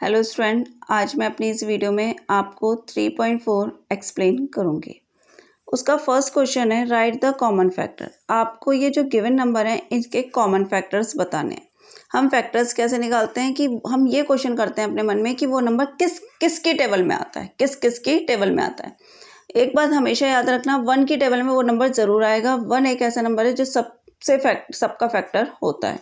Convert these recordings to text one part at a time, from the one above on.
Hello student, आज मैं अपनी इस वीडियो में आपको 3.4 एक्सप्लेन करूँगी। उसका फर्स्ट क्वेश्चन है राइट द कॉमन फैक्टर। आपको ये जो गिवन नंबर हैं इनके कॉमन फैक्टर्स बताने हैं। हम फैक्टर्स कैसे निकालते हैं कि हम ये क्वेश्चन करते हैं अपने मन में कि वो नंबर किस किस की टेबल में आता है, किस किस की टेबल में आता है। एक बात हमेशा याद रखना, 1 की टेबल में वो नंबर ज़रूर आएगा। 1 एक ऐसा नंबर है जो सबका फैक्टर होता है।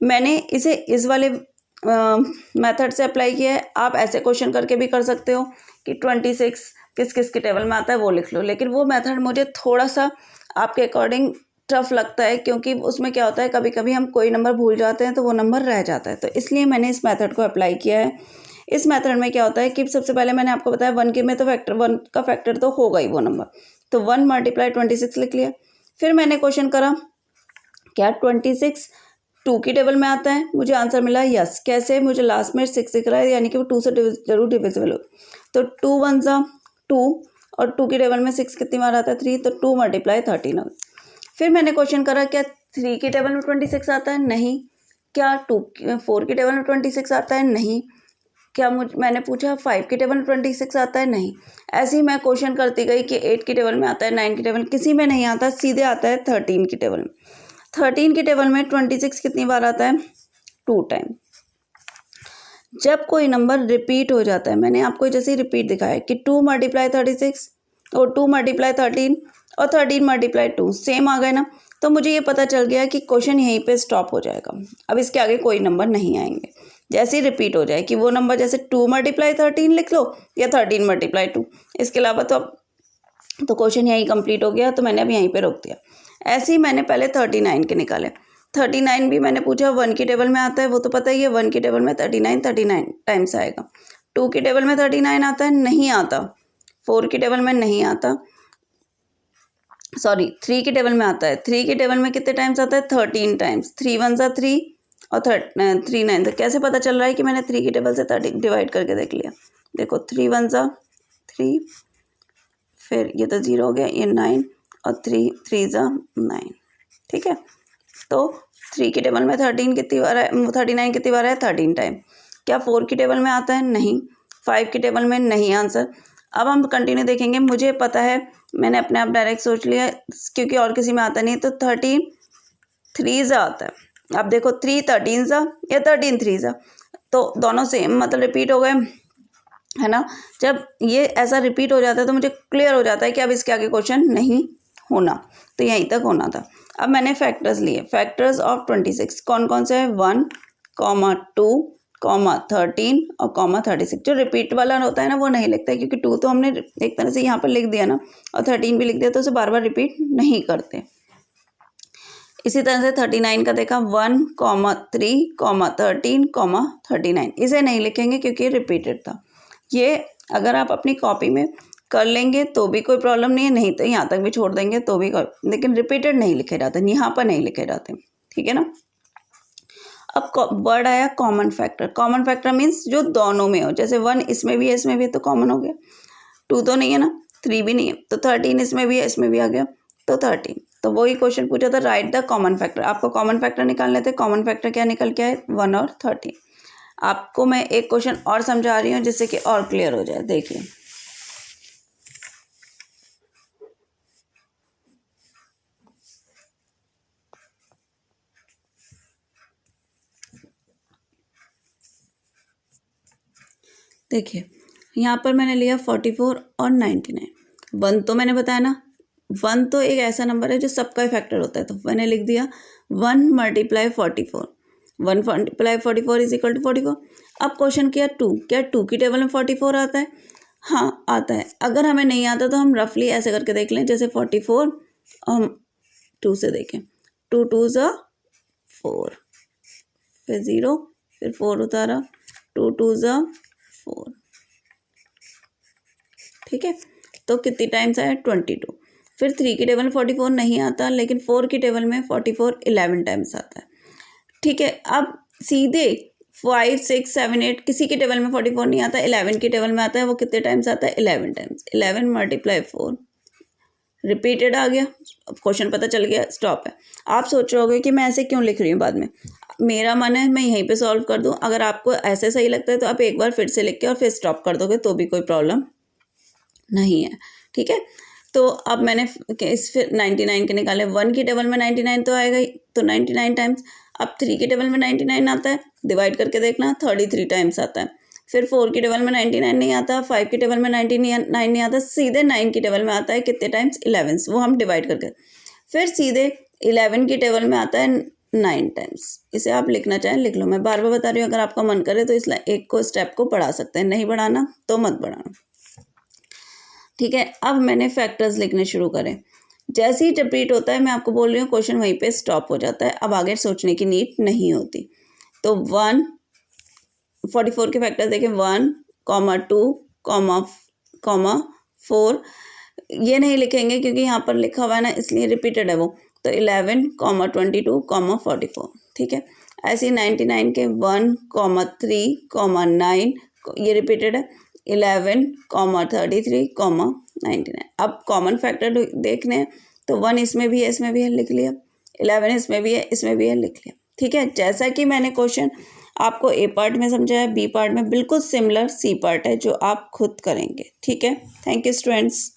मैंने इसे इस वाले मेथड से अप्लाई किया है। आप ऐसे क्वेश्चन करके भी कर सकते हो कि 26 किस किस के टेबल में आता है वो लिख लो, लेकिन वो मेथड मुझे थोड़ा सा आपके अकॉर्डिंग टफ लगता है, क्योंकि उसमें क्या होता है कभी कभी हम कोई नंबर भूल जाते हैं तो वो नंबर रह जाता है। तो इसलिए मैंने इस मेथड को अप्लाई किया है। इस मेथड में क्या होता है कि सबसे पहले मैंने आपको बताया 1 के में तो फैक्टर 1 का फैक्टर तो होगा ही वो नंबर, तो 1 × 26 लिख लिया। फिर मैंने क्वेश्चन करा क्या 26 2 की टेबल में आता है, मुझे आंसर मिला यस। कैसे? मुझे लास्ट में 6 दिख रहा है, यानी कि वो 2 से जरूर डिविजिबल हो। तो 2 1 ज़ा 2 और 2 की टेबल में 6 कितनी बार आता है 3, तो 2 × 13 हो। फिर मैंने क्वेश्चन करा क्या 3 की टेबल में 26 आता है? नहीं। क्या 4 की टेबल में 26 आता है? नहीं। क्या मैंने पूछा 5 की टेबल में 26 आता है? नहीं। ऐसे ही मैं क्वेश्चन करती गई कि 8 की टेबल में आता है, 9 की टेबल, किसी में नहीं आता, सीधे आता है 13 की टेबल में। 13 की टेबल में 26 कितनी बार आता है? 2 टाइम। जब कोई नंबर रिपीट हो जाता है, मैंने आपको जैसे ही रिपीट दिखाया कि 2 × 36 और 2 × 13 और 13 × 2 सेम आ गए ना, तो मुझे ये पता चल गया कि क्वेश्चन यहीं पे स्टॉप हो जाएगा। अब इसके आगे कोई नंबर नहीं आएंगे। जैसे ही रिपीट हो जाए कि वो नंबर जैसे 2 × 13 लिख लो या 13 × 2, इसके अलावा तो क्वेश्चन यहीं कंप्लीट हो गया, तो मैंने अब यहीं पे रोक दिया। ऐसे ही मैंने पहले 39 के निकाले। 39 भी मैंने पूछा 1 की टेबल में आता है, वो तो पता ही है 1 की टेबल में 39 टाइम्स आएगा। 2 की टेबल में 39 आता है? नहीं आता। 4 की टेबल में नहीं आता, सॉरी 3 की टेबल में आता है। 3 की टेबल में कितने टाइम्स आता है? 13 टाइम्स। 3 1 ज़ा 3 और 3 9। तो कैसे पता चल रहा है कि मैंने 3 की टेबल से 13 डिवाइड करके देख लिया। देखो 3 1 ज़ा 3, फिर ये तो 0 हो गया, ये 9 और 3 3 ज़ा 9। ठीक है, तो 3 की टेबल में 13 कितनी बार है? 39 कितनी बार है? 13 टाइम। क्या 4 की टेबल में आता है? नहीं। 5 की टेबल में नहीं आंसर। अब हम कंटिन्यू देखेंगे। मुझे पता है, मैंने अपने आप डायरेक्ट सोच लिया, क्योंकि और किसी में आता नहीं, तो 13 3 ज़ा आता है। अब देखो 3 13 ज़ा या 13 3 ज़ा, तो दोनों सेम मतलब रिपीट हो गए, है ना। जब ये ऐसा रिपीट हो जाता है तो मुझे क्लियर हो जाता है कि अब इसके आगे क्वेश्चन नहीं होना, तो यहीं तक होना था। अब मैंने फैक्टर्स लिए, फैक्टर्स ऑफ 26 कौन कौन से है? 1, 2, 13 और 36। जो रिपीट वाला होता है ना वो नहीं लिखता है, क्योंकि 2 तो हमने एक तरह से यहाँ पर लिख दिया ना, और 13 भी लिख दिया, तो उसे बार बार रिपीट नहीं करते। इसी तरह से 39 का देखा 1, 3, 13, 39, इसे नहीं लिखेंगे क्योंकि रिपीटेड था। ये अगर आप अपनी कॉपी में कर लेंगे तो भी कोई प्रॉब्लम नहीं है, नहीं तो यहाँ तक भी छोड़ देंगे तो भी लेकिन रिपीटेड नहीं लिखे जाते, यहाँ पर नहीं लिखे जाते। ठीक है ना। अब वर्ड आया common factor. Common factor means जो दोनों में हो, जैसे 1 इसमें भी है इसमें भी है तो कॉमन हो गया। 2 तो नहीं है ना, 3 भी नहीं है, तो 13 इसमें भी है इसमें भी आ गया, तो 13। तो वही क्वेश्चन पूछा था राइट द कॉमन फैक्टर। आपको कॉमन फैक्टर निकालने थे। कॉमन फैक्टर क्या निकल के आए? 1 और 13। आपको मैं एक क्वेश्चन और समझा रही हूँ जिससे कि और क्लियर हो जाए। देखिए देखिए यहाँ पर मैंने लिया 44 और 99। 1 तो मैंने बताया ना, 1 तो एक ऐसा नंबर है जो सबका फैक्टर होता है, तो मैंने लिख दिया 1 × 44। 1 × 44 इज इक्वल टू 44। अब क्वेश्चन किया 2, क्या 2 की टेबल में 44 आता है? हाँ आता है। अगर हमें नहीं आता तो हम रफली ऐसे करके देख लें, जैसे 44 हम 2 से देखें, 2 2 ज़ा 4, फिर 0, फिर 4 उतारा, 2 2 ज़ा 4। ठीक है, तो कितनी टाइम्स आया? 22। फिर 3 की टेबल में 44 नहीं आता, लेकिन 4 की टेबल में 44 11 टाइम्स आता है। ठीक है, अब सीधे 5 6 7 8 किसी की टेबल में 44 नहीं आता, 11 की टेबल में आता है। वो कितने टाइम्स आता है? 11 टाइम्स। 11 × 4 रिपीटेड आ गया। अब क्वेश्चन पता चल गया, स्टॉप है। आप सोच रहे होगे कि मैं ऐसे क्यों लिख रही हूँ बाद में। मेरा मन है मैं यहीं पे सॉल्व कर दूं। अगर आपको ऐसे सही लगता है तो आप एक बार फिर से लिख के और फिर स्टॉप कर दोगे तो भी कोई प्रॉब्लम नहीं है, ठीक है। तो अब मैंने इस फिर 99 के निकाले, 1 की टेबल में 99 तो आएगा ही, तो 99 टाइम्स। अब 3 की टेबल में 99 आता है, डिवाइड करके देखना 33 टाइम्स आता है। फिर 4 की टेबल में 99 नहीं आता, 5 की टेबल में 99 नहीं आता, सीधे 9 की टेबल में आता है कितने टाइम्स, 11, वो हम डिवाइड करके। फिर सीधे 11 की टेबल में आता है 9 टाइम्स। इसे आप लिखना चाहें लिख लो, मैं बार बार बता रही हूँ, अगर आपका मन करे तो इस एक को स्टेप को बढ़ा सकते हैं, नहीं बढ़ाना तो मत बढ़ाना, ठीक है। अब मैंने फैक्टर्स लिखने शुरू करें, जैसे ही रिपीट होता है मैं आपको बोल रही हूँ क्वेश्चन वहीं पे स्टॉप हो जाता है, अब आगे सोचने की नीड नहीं होती। तो 44 के फैक्टर्स देखें, 1, 2, 4, ये नहीं लिखेंगे क्योंकि यहाँ पर लिखा हुआ है ना, इसलिए रिपीटेड है वो। तो 11, 22, 44, ठीक है। ऐसे 99 के 1, 3, 9, ये रिपीटेड है, 11, 33, 99। अब कॉमन फैक्टर देखने हैं तो 1 इसमें भी है, इसमें भी है, लिख लिया। 11 इसमें भी है, इसमें भी है, लिख लिया, ठीक है। जैसा कि मैंने क्वेश्चन आपको ए पार्ट में समझाया, बी पार्ट में बिल्कुल सिमिलर सी पार्ट है जो आप खुद करेंगे, ठीक है। Thank you students.